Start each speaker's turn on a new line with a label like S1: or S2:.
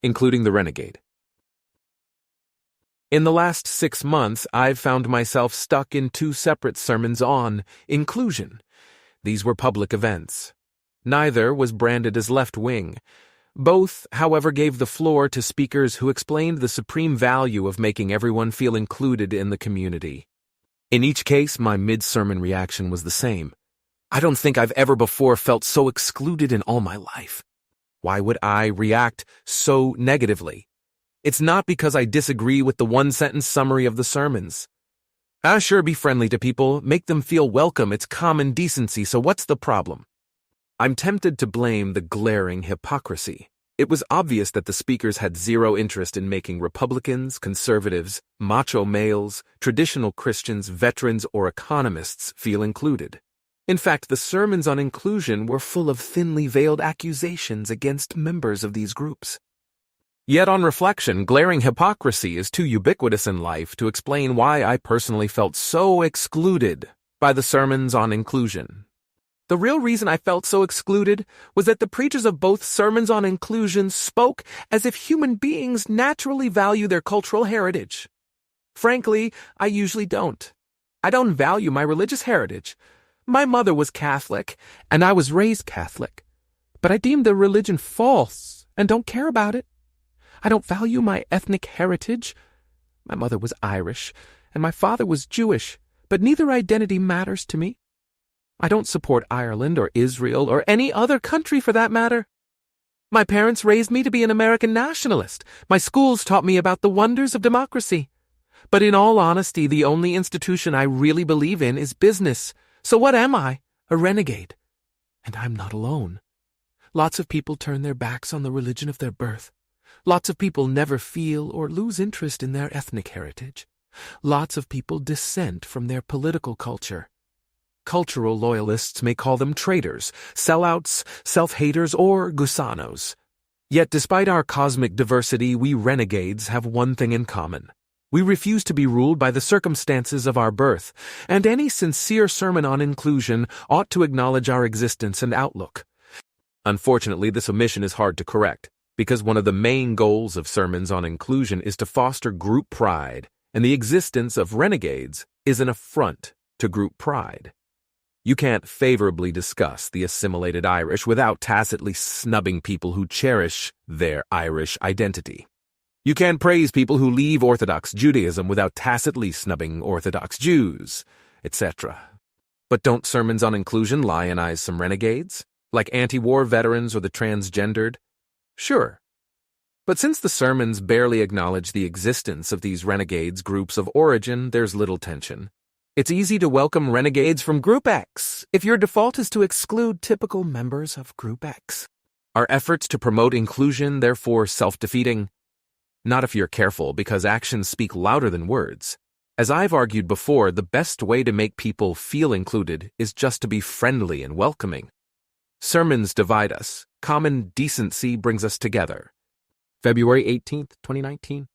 S1: Including the Renegade. In the last 6 months, I've found myself stuck in 2 separate sermons on inclusion. These were public events. Neither was branded as left-wing. Both, however, gave the floor to speakers who explained the supreme value of making everyone feel included in the community. In each case, my mid-sermon reaction was the same. I don't think I've ever before felt so excluded in all my life. Why would I react so negatively? It's not because I disagree with the one-sentence summary of the sermons. Sure, be friendly to people, make them feel welcome, it's common decency, so what's the problem? I'm tempted to blame the glaring hypocrisy. It was obvious that the speakers had zero interest in making Republicans, conservatives, macho males, traditional Christians, veterans, or economists feel included. In fact, the sermons on inclusion were full of thinly veiled accusations against members of these groups. Yet on reflection, glaring hypocrisy is too ubiquitous in life to explain why I personally felt so excluded by the sermons on inclusion. The real reason I felt so excluded was that the preachers of both sermons on inclusion spoke as if human beings naturally value their cultural heritage. Frankly, I usually don't. I don't value my religious heritage. My mother was Catholic, and I was raised Catholic. But I deem the religion false and don't care about it. I don't value my ethnic heritage. My mother was Irish, and my father was Jewish, but neither identity matters to me. I don't support Ireland or Israel or any other country for that matter. My parents raised me to be an American nationalist. My schools taught me about the wonders of democracy. But in all honesty, the only institution I really believe in is business. So what am I? A renegade. And I'm not alone. Lots of people turn their backs on the religion of their birth. Lots of people never feel or lose interest in their ethnic heritage. Lots of people dissent from their political culture. Cultural loyalists may call them traitors, sellouts, self-haters, or gusanos. Yet despite our cosmic diversity, we renegades have one thing in common. We refuse to be ruled by the circumstances of our birth, and any sincere sermon on inclusion ought to acknowledge our existence and outlook. Unfortunately, this omission is hard to correct, because one of the main goals of sermons on inclusion is to foster group pride, and the existence of renegades is an affront to group pride. You can't favorably discuss the assimilated Irish without tacitly snubbing people who cherish their Irish identity. You can't praise people who leave Orthodox Judaism without tacitly snubbing Orthodox Jews, etc. But don't sermons on inclusion lionize some renegades, like anti-war veterans or the transgendered? Sure. But since the sermons barely acknowledge the existence of these renegades' groups of origin, there's little tension. It's easy to welcome renegades from Group X if your default is to exclude typical members of Group X. Are efforts to promote inclusion therefore self-defeating? Not if you're careful, because actions speak louder than words. As I've argued before, the best way to make people feel included is just to be friendly and welcoming. Sermons divide us. Common decency brings us together. February 18th, 2019.